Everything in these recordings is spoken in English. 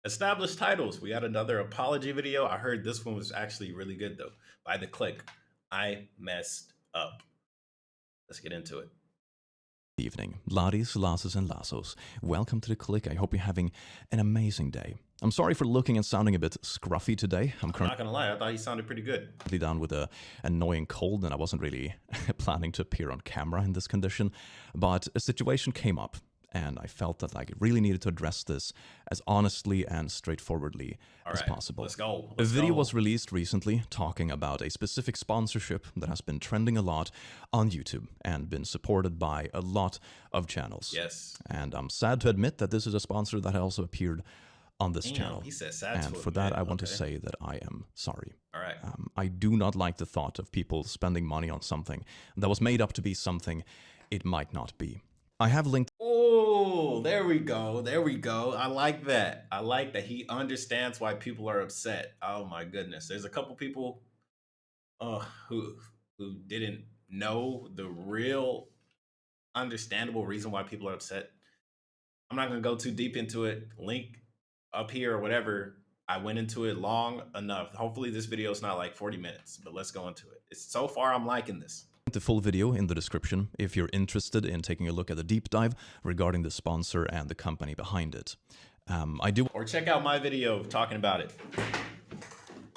Established titles. We had another apology video. I heard this one was actually really good though. By the click, I messed up. Let's get into it. Evening. Laddies, lasses, and lassos. Welcome to The Click. I hope you're having an amazing day. I'm sorry for looking and sounding a bit scruffy today. I'm not gonna lie, I thought he sounded pretty good. Down with a annoying cold, and I wasn't really planning to appear on camera in this condition. But a situation came up, and I felt that I really needed to address this as honestly and straightforwardly as possible. Let's go. A video was released recently talking about a specific sponsorship that has been trending a lot on YouTube and been supported by a lot of channels. Yes. And I'm sad to admit that this is a sponsor that also appeared on this channel. He said sad and for that, I want to say that I am sorry. All right. I do not like the thought of people spending money on something that was made up to be something it might not be. I have linked. Oh, there we go. There we go. I like that. I like that he understands why people are upset. Oh my goodness. There's a couple people who didn't know the real understandable reason why people are upset. I'm not going to go too deep into it. Link up here or whatever. I went into it long enough. Hopefully this video is not like 40 minutes, but let's go into it. So far, I'm liking this. The full video in the description if you're interested in taking a look at the deep dive regarding the sponsor and the company behind it. Or check out my video talking about it. I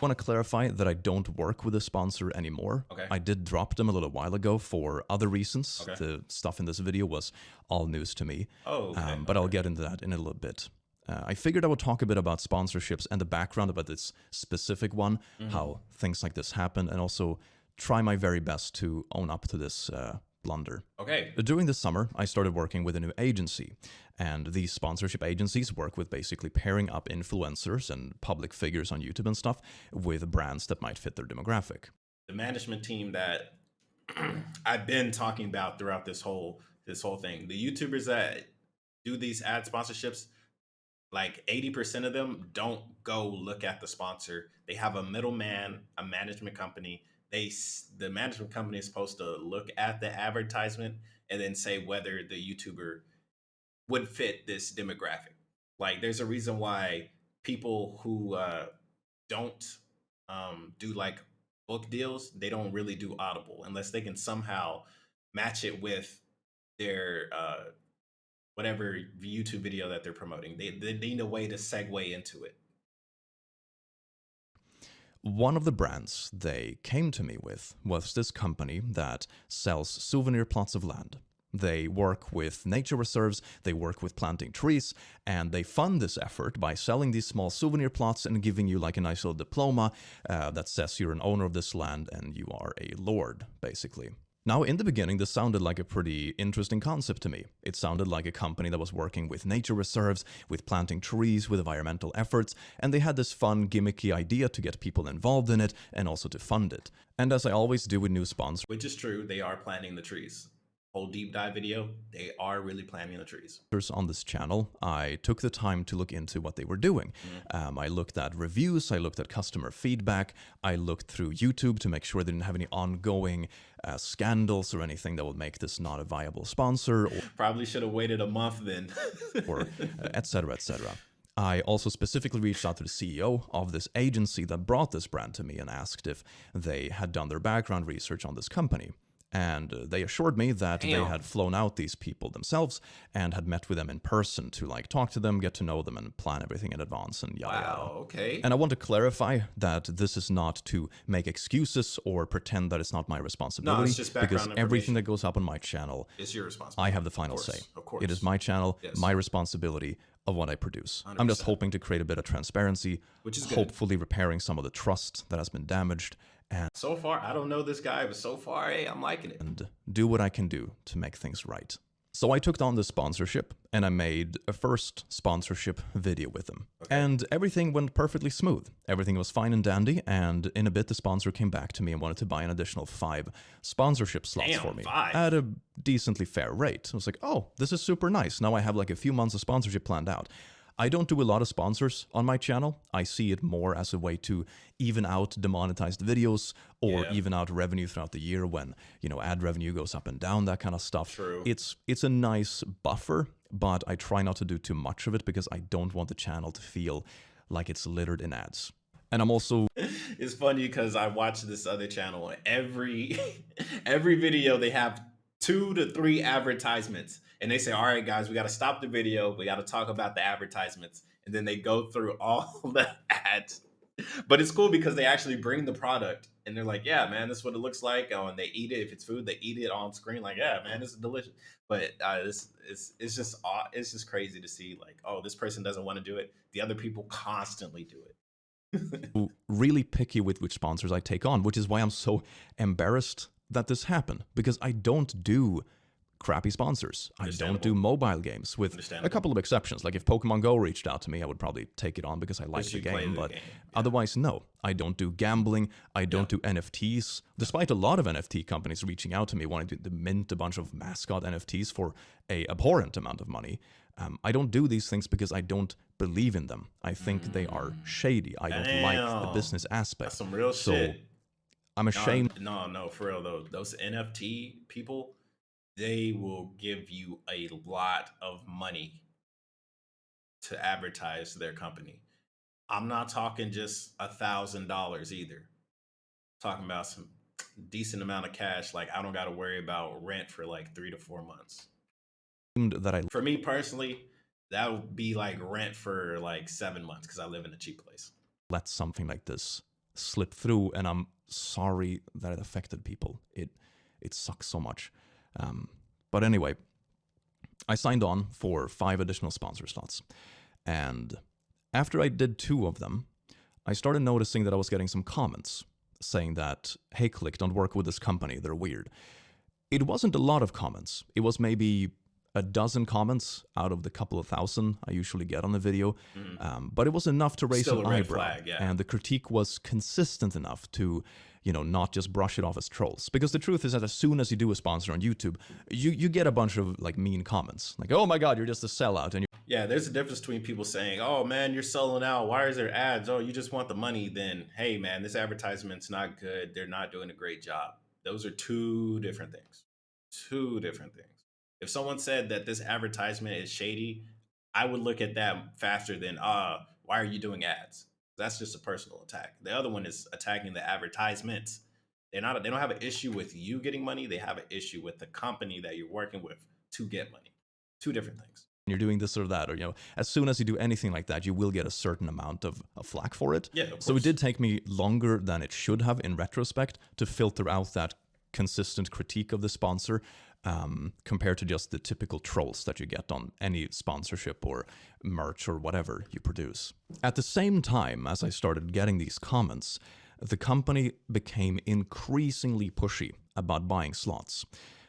want to clarify that I don't work with a sponsor anymore. Okay. I did drop them a little while ago for other reasons. Okay. The stuff in this video was all news to me. Oh, okay. But I'll get into that in a little bit. I figured I would talk a bit about sponsorships and the background about this specific one, how things like this happen, and also try my very best to own up to this blunder. Okay. During the summer, I started working with a new agency, and these sponsorship agencies work with basically pairing up influencers and public figures on YouTube and stuff with brands that might fit their demographic. The management team that I've been talking about throughout this whole thing, the YouTubers that do these ad sponsorships, like 80% of them don't go look at the sponsor. They have a middleman, a management company. The management company is supposed to look at the advertisement and then say whether the YouTuber would fit this demographic. Like, there's a reason why people who don't do like book deals, they don't really do Audible unless they can somehow match it with their whatever YouTube video that they're promoting. They need a way to segue into it. One of the brands they came to me with was this company that sells souvenir plots of land. They work with nature reserves, they work with planting trees, and they fund this effort by selling these small souvenir plots and giving you like a nice little diploma that says you're an owner of this land and you are a lord, basically. Now, in the beginning, this sounded like a pretty interesting concept to me. It sounded like a company that was working with nature reserves, with planting trees, with environmental efforts, and they had this fun, gimmicky idea to get people involved in it and also to fund it. And as I always do with new sponsors, which is true, they are planting the trees. Whole deep dive video, they are really planting the trees. On this channel, I took the time to look into what they were doing. I looked at reviews, I looked at customer feedback, I looked through YouTube to make sure they didn't have any ongoing scandals or anything that would make this not a viable sponsor. Probably should have waited a month then. Or etc., etc. I also specifically reached out to the CEO of this agency that brought this brand to me and asked if they had done their background research on this company. And they assured me that they had flown out these people themselves and had met with them in person to like talk to them, get to know them, and plan everything in advance and yada yada. Okay. And I want to clarify that this is not to make excuses or pretend that it's not my responsibility. No, it's just background because everything that goes up on my channel, it's your responsibility. I have the final say. Of course. It is my channel, my responsibility of what I produce. 100%. I'm just hoping to create a bit of transparency, which is good. Hopefully repairing some of the trust that has been damaged. And so far, I don't know this guy, but so far, hey, I'm liking it. And do what I can do to make things right. So I took on the sponsorship and I made a first sponsorship video with them. Okay. And everything went perfectly smooth. Everything was fine and dandy. And in a bit, the sponsor came back to me and wanted to buy an additional 5 sponsorship slots for me 5. At a decently fair rate. I was like, oh, this is super nice. Now I have like a few months of sponsorship planned out. I don't do a lot of sponsors on my channel. I see it more as a way to even out demonetized videos or Yeah, even out revenue throughout the year when, ad revenue goes up and down, that kind of stuff. true. It's a nice buffer, but I try not to do too much of it because I don't want the channel to feel like it's littered in ads. And I'm also It's funny because I watch this other channel. And every every video they have 2 to 3 advertisements, and they say, "All right, guys, we got to stop the video. We got to talk about the advertisements." And then they go through all the ads. But it's cool because they actually bring the product, and they're like, "Yeah, man, this is what it looks like." Oh, and they eat it. If it's food, they eat it on screen. Like, "Yeah, man, this is delicious." But this it's just it's just crazy to see like, oh, this person doesn't want to do it. The other people constantly do it. really picky with which sponsors I take on, which is why I'm so embarrassed that this happened, because I don't do crappy sponsors. I don't do Understandable. mobile games, with a Understandable. couple of exceptions. Like if Pokemon Go reached out to me, I would probably take it on because I like Because the you play game, the but game. Yeah. otherwise, no. I don't do gambling. I don't Yeah. do NFTs, despite a lot of NFT companies reaching out to me wanting to mint a bunch of mascot NFTs for a abhorrent amount of money. I don't do these things because I don't believe in them. I think they are shady. I don't like the Damn. business aspect. That's some real So shit. I'm ashamed. No, for real though. Those NFT people, they will give you a lot of money to advertise their company. I'm not talking just $1,000 either. Talking about some decent amount of cash. Like I don't got to worry about rent for like 3 to 4 months. that I For me personally, that would be like rent for like 7 months because I live in a cheap place. let something like this slip through, and I'm sorry that it affected people. It sucks so much. But anyway, I signed on for 5 additional sponsor slots, and after I did 2 of them, I started noticing that I was getting some comments saying that, "Hey, Click, don't work with this company. They're weird." It wasn't a lot of comments. It was maybe a dozen comments out of the couple of thousand I usually get on a video, but it was enough to raise Still an a red eyebrow. flag, yeah. And the critique was consistent enough to, not just brush it off as trolls. Because the truth is that as soon as you do a sponsor on YouTube, you get a bunch of like mean comments, like, "Oh my God, you're just a sellout," and Yeah, there's a difference between people saying, "Oh man, you're selling out. Why is there ads? Oh, you just want the money." Then, "Hey man, this advertisement's not good. They're not doing a great job." Those are 2 different things. 2 different things. If someone said that this advertisement is shady, I would look at that faster than, why are you doing ads?" That's just a personal attack. The other one is attacking the advertisements. They don't have an issue with you getting money. They have an issue with the company that you're working with to get money. 2 different things. you're doing this or that, or as soon as you do anything like that, you will get a certain amount of flack for it. Yeah, of So it course. did take me longer than it should have in retrospect to filter out that consistent critique of the sponsor, compared to just the typical trolls that you get on any sponsorship or merch or whatever you produce. At the same time as I started getting these comments, the company became increasingly pushy about buying slots.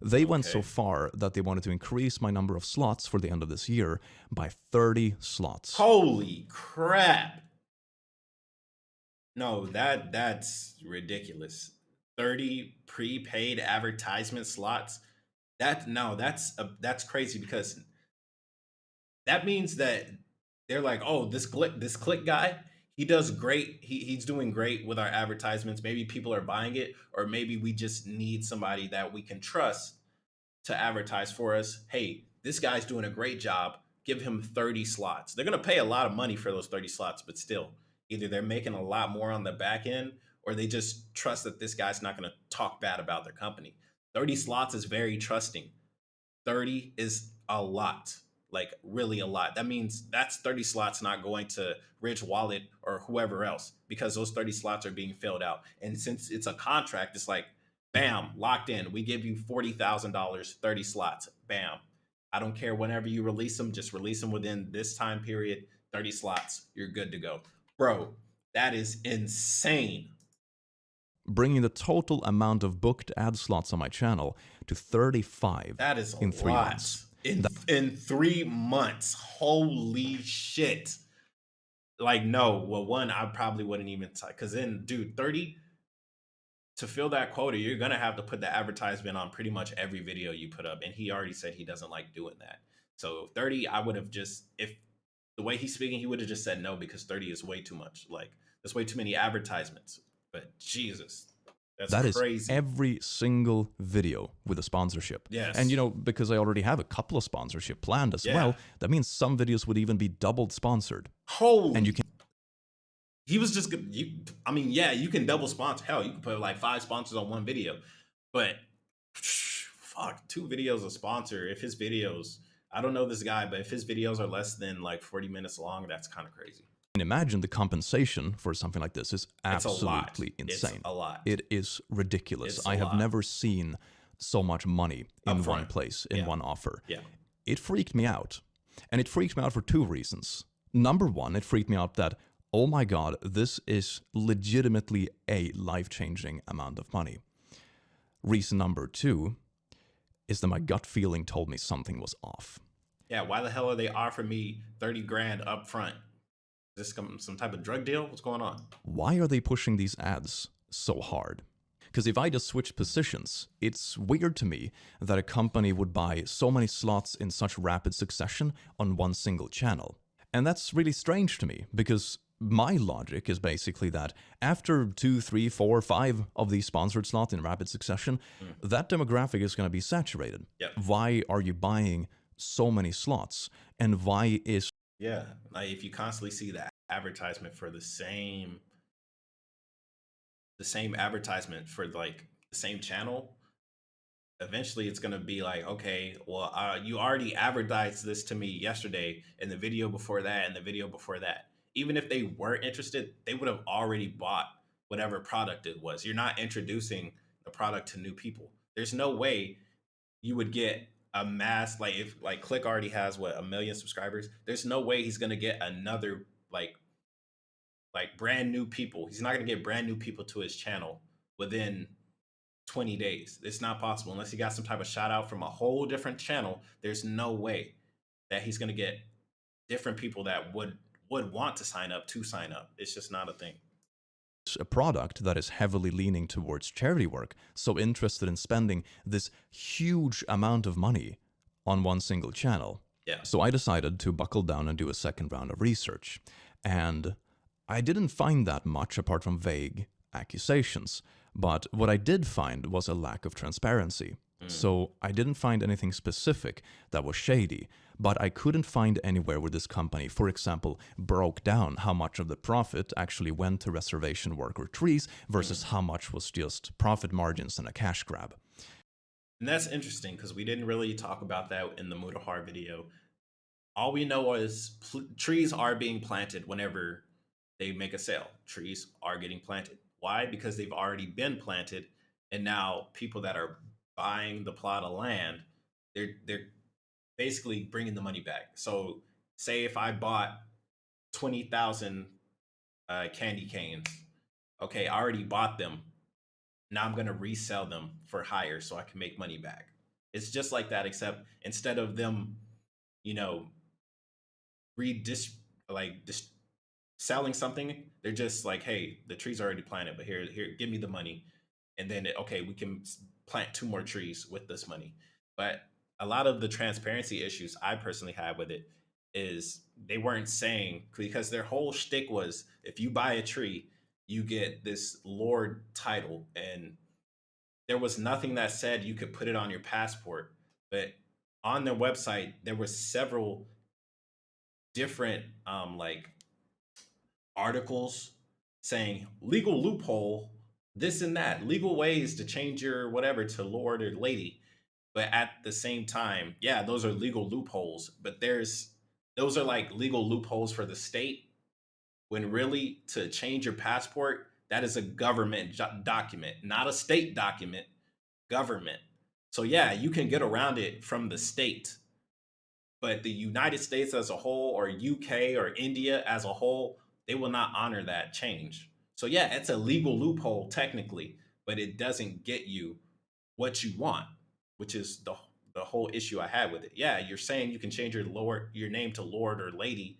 They went so Okay. far that they wanted to increase my number of slots for the end of this year by 30 slots. Holy crap. No, that's ridiculous. 30 prepaid advertisement slots. That's crazy because that means that they're like, "Oh, this click guy, he does great. He's doing great with our advertisements. Maybe people are buying it, or maybe we just need somebody that we can trust to advertise for us. Hey, this guy's doing a great job. Give him 30 slots." They're going to pay a lot of money for those 30 slots, but still, either they're making a lot more on the back end or they just trust that this guy's not going to talk bad about their company. 30 slots is very trusting. 30 is a lot, like really a lot. That means that's 30 slots not going to Rich Wallet or whoever else because those 30 slots are being filled out. And since it's a contract, it's like, bam, locked in. We give you $40,000, 30 slots, bam. I don't care whenever you release them, just release them within this time period, 30 slots, you're good to go. Bro, that is insane. Bringing the total amount of booked ad slots on my channel to 35 That is a in 3 lot. months. In 3 months. Holy shit. Like, no. Well, one, I probably wouldn't even because then, dude, 30 to fill that quota, you're gonna have to put the advertisement on pretty much every video you put up. And he already said he doesn't like doing that. So 30, I would have just if the way he's speaking, he would have just said no because 30 is way too much. Like, there's way too many advertisements. But Jesus, that's That is crazy. every single video with a sponsorship. Yes. And, because I already have a couple of sponsorship planned as Yeah. well, that means some videos would even be doubled sponsored. Holy. And you can. He was just, you can double sponsor. Hell, you can put like 5 sponsors on one video. But fuck, 2 videos a sponsor. If his videos, I don't know this guy, but if his videos are less than like 40 minutes long, that's kind of crazy. Imagine the compensation for something like this is It's a lot. absolutely insane. It's a lot. It is ridiculous. It's a I have lot. never seen so much money in one Upfront. place, in one offer. Yeah. It freaked me out. And it freaked me out for 2 reasons. Number one, it freaked me out that, oh my God, this is legitimately a life-changing amount of money. Reason number 2 is that my gut feeling told me something was off. Yeah, why the hell are they offering me 30 grand up front? Is this some type of drug deal? What's going on? Why are they pushing these ads so hard? Because if I just switch positions, it's weird to me that a company would buy so many slots in such rapid succession on one single channel. And that's really strange to me, because my logic is basically that after 2, 3, 4, 5 of these sponsored slots in rapid succession, that demographic is going to be saturated. Yep. Why are you buying so many slots? And why is... Yeah, like if you constantly see the advertisement for the same advertisement for like the same channel, eventually it's going to be like, okay, well, you already advertised this to me yesterday, and the video before that, and the video before that. Even if they were interested, they would have already bought whatever product it was. You're not introducing the product to new people. There's no way you would get a mass, like if like Click already has 1 million subscribers. There's no way he's gonna get another like brand new people. He's not gonna get brand new people to his channel within 20 days. It's not possible unless he got some type of shout out from a whole different channel. There's no way that he's gonna get different people that would want to sign up. It's just not a thing. A product that is heavily leaning towards charity work, so interested in spending this huge amount of money on one single channel. Yeah. So I decided to buckle down and do a second round of research. And I didn't find that much apart from vague accusations. But what I did find was a lack of transparency. So I didn't find anything specific that was shady, but I couldn't find anywhere where this company, for example, broke down how much of the profit actually went to reservation work or trees versus how much was just profit margins and a cash grab. And that's interesting because we didn't really talk about that in the Mutahar video. All we know is trees are being planted whenever they make a sale. Trees are getting planted. Why? Because they've already been planted, and now people that are buying the plot of land, they're basically bringing the money back. So say if I bought 20,000 candy canes, okay, I already bought them. Now I'm going to resell them for higher so I can make money back. It's just like that, except instead of them, selling something, they're just like, hey, the tree's already planted, but here, give me the money. And then, okay, we can plant 2 more trees with this money. But a lot of the transparency issues I personally had with it is they weren't saying, because their whole shtick was, if you buy a tree, you get this Lord title. And there was nothing that said you could put it on your passport. But on their website, there were several different articles saying legal loophole, this and that, legal ways to change your whatever to Lord or Lady. But at the same time, yeah, those are legal loopholes, but those are like legal loopholes for the state, when really to change your passport, that is a government document, not a state document, government. So yeah, you can get around it from the state, but the United States as a whole, or UK or India as a whole, they will not honor that change. So yeah, it's a legal loophole technically, but it doesn't get you what you want, which is the whole issue I had with it. Yeah, you're saying you can change your name to Lord or Lady,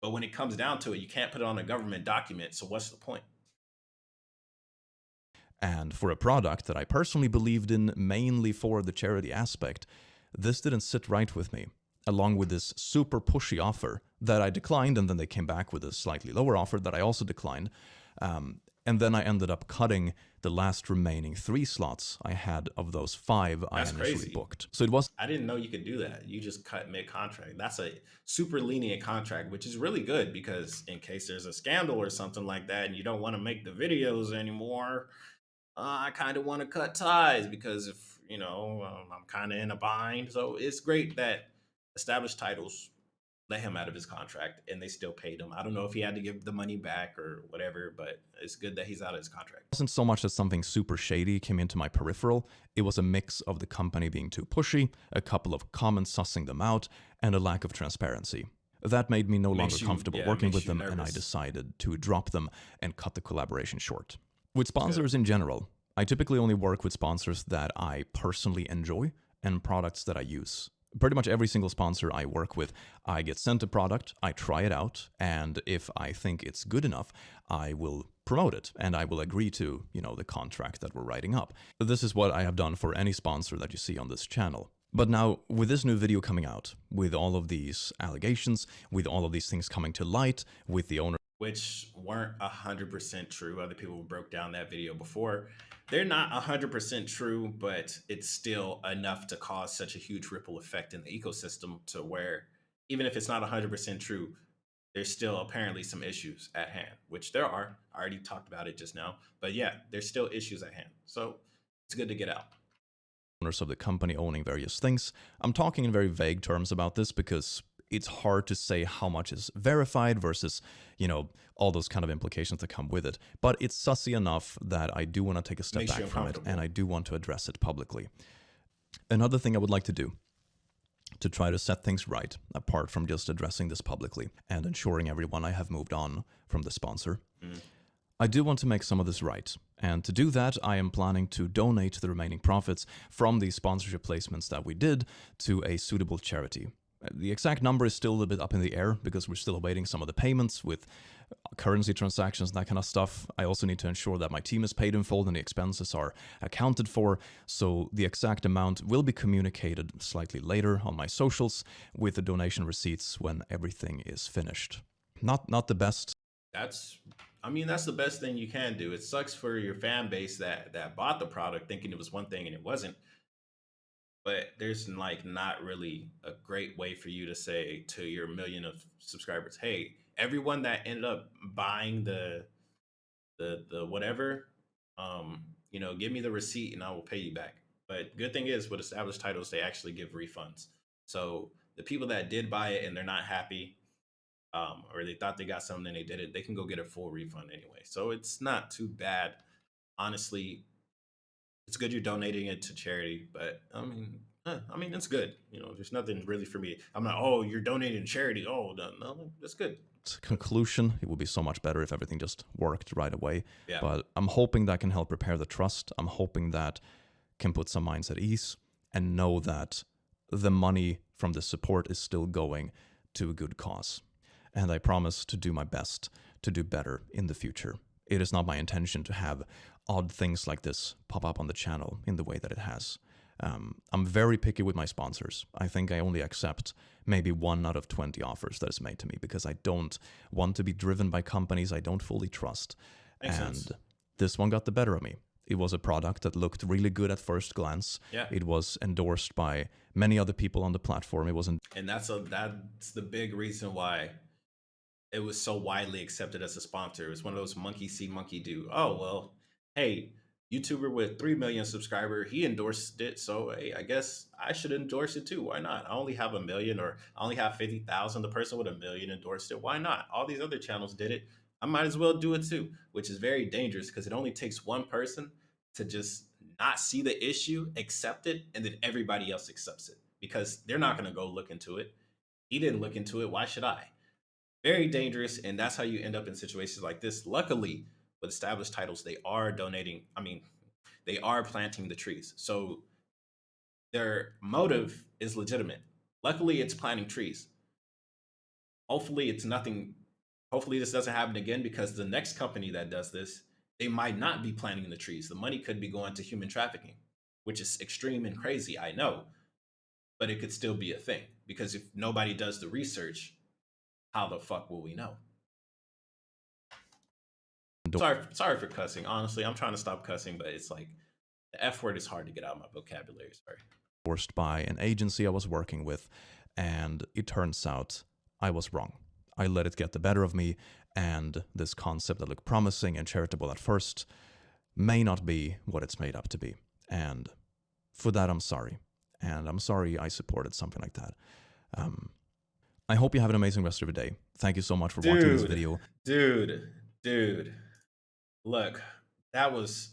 but when it comes down to it, you can't put it on a government document. So what's the point? And for a product that I personally believed in mainly for the charity aspect, this didn't sit right with me. along with this super pushy offer that I declined, and then they came back with a slightly lower offer that I also declined. And then I ended up cutting the last remaining 3 slots I had of those 5 I That's initially crazy. booked. So it was I didn't know you could do that. You just cut mid contract. That's a super lenient contract, which is really good because in case there's a scandal or something like that and you don't want to make the videos anymore, I kind of want to cut ties because if, I'm kind of in a bind. So it's great that established titles let him out of his contract and they still paid him. I don't know if he had to give the money back or whatever, but it's good that he's out of his contract. wasn't so much that something super shady came into my peripheral, it was a mix of the company being too pushy, a couple of comments sussing them out, and a lack of transparency. That made me no longer comfortable working with them, and I decided to drop them and cut the collaboration short. With sponsors in general, I typically only work with sponsors that I personally enjoy and products that I use. Pretty much every single sponsor I work with, I get sent a product, I try it out, and if I think it's good enough, I will promote it and I will agree to, the contract that we're writing up. This is what I have done for any sponsor that you see on this channel. But now, with this new video coming out, with all of these allegations, with all of these things coming to light, with the owner, which weren't 100% true. Other people broke down that video before. They're not 100% true, but it's still enough to cause such a huge ripple effect in the ecosystem to where even if it's not 100% true, there's still apparently some issues at hand, which there are. I already talked about it just now. But yeah, there's still issues at hand. So it's good to get out. Owners of the company owning various things. I'm talking in very vague terms about this because it's hard to say how much is verified versus, all those kind of implications that come with it. But it's sussy enough that I do want to take a step back from it, and I do want to address it publicly. Another thing I would like to do to try to set things right, apart from just addressing this publicly and ensuring everyone I have moved on from the sponsor, I do want to make some of this right. And to do that, I am planning to donate the remaining profits from the sponsorship placements that we did to a suitable charity. The exact number is still a little bit up in the air because we're still awaiting some of the payments with currency transactions and that kind of stuff. I also need to ensure that my team is paid in full and the expenses are accounted for. So the exact amount will be communicated slightly later on my socials with the donation receipts when everything is finished. Not the best. That's the best thing you can do. It sucks for your fan base that bought the product thinking it was one thing and it wasn't. But there's not really a great way for you to say to your million of subscribers, hey, everyone that ended up buying the whatever, give me the receipt and I will pay you back. But good thing is with established titles, they actually give refunds. So the people that did buy it and they're not happy, or they thought they got something and they did it, they can go get a full refund anyway. So it's not too bad. Honestly, it's good you're donating it to charity, but it's good. There's nothing really for me. I'm not, oh, you're donating to charity. Oh, no, that's good. Conclusion, it would be so much better if everything just worked right away. Yeah. But I'm hoping that can help repair the trust. I'm hoping that can put some minds at ease and know that the money from the support is still going to a good cause. And I promise to do my best to do better in the future. It is not my intention to have odd things like this pop up on the channel in the way that it has. I'm very picky with my sponsors. I think I only accept maybe 1 out of 20 offers that is made to me because I don't want to be driven by companies I don't fully trust. Makes sense. This one got the better of me. It was a product that looked really good at first glance. Yeah. It was endorsed by many other people on the platform. It wasn't. And that's the big reason why it was so widely accepted as a sponsor. It was one of those monkey see, monkey do. Oh, well, hey, YouTuber with 3 million subscribers, he endorsed it. So hey, I guess I should endorse it too. Why not? I only have 1 million, or I only have 50,000. The person with 1 million endorsed it. Why not? All these other channels did it. I might as well do it too, which is very dangerous because it only takes one person to just not see the issue, accept it, and then everybody else accepts it because they're not going to go look into it. He didn't look into it. Why should I? Very dangerous. And that's how you end up in situations like this. Luckily, with established titles, they are donating. They are planting the trees. So their motive is legitimate. Luckily, it's planting trees. Hopefully, it's nothing. Hopefully, this doesn't happen again because the next company that does this, they might not be planting the trees. The money could be going to human trafficking, which is extreme and crazy, I know, but it could still be a thing. Because if nobody does the research, how the fuck will we know? Sorry for cussing. Honestly, I'm trying to stop cussing, but it's like the F word is hard to get out of my vocabulary. Sorry. Endorsed by an agency I was working with, and it turns out I was wrong. I let it get the better of me, and this concept that looked promising and charitable at first may not be what it's made up to be. And for that, I'm sorry. And I'm sorry I supported something like that. I hope you have an amazing rest of your day. Thank you so much for watching this video. Dude. Look, that was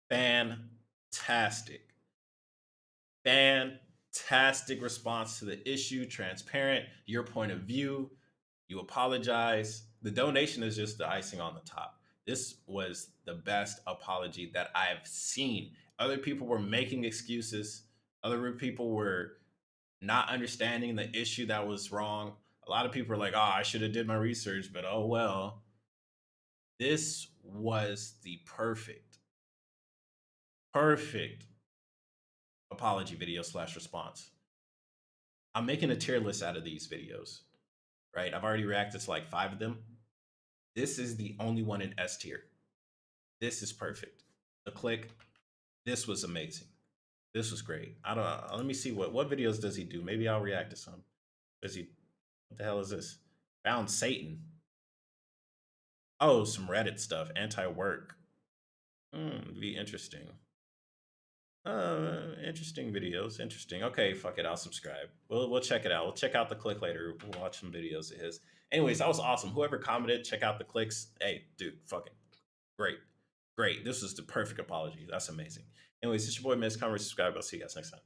fantastic. Fantastic response to the issue, transparent, your point of view. You apologize. The donation is just the icing on the top. This was the best apology that I've seen. Other people were making excuses. Other people were not understanding the issue that was wrong. A lot of people are like, oh, I should have did my research, but oh well. This was the perfect apology video / response. I'm making a tier list out of these videos, right? I've already reacted to like 5 of them. This is the only one in S tier. This is perfect. The click, this was amazing. This was great. I don't know. Let me see what videos does he do? Maybe I'll react to some. What the hell is this? Found Satan. Oh, some Reddit stuff. Anti-work. Be interesting. Interesting videos. Interesting. Okay, fuck it. I'll subscribe. We'll check it out. We'll check out the click later. We'll watch some videos of his. Anyways, that was awesome. Whoever commented, check out the clicks. Hey, dude, fucking great. This was the perfect apology. That's amazing. Anyways, it's your boy Miz. Comment, subscribe. I'll see you guys next time.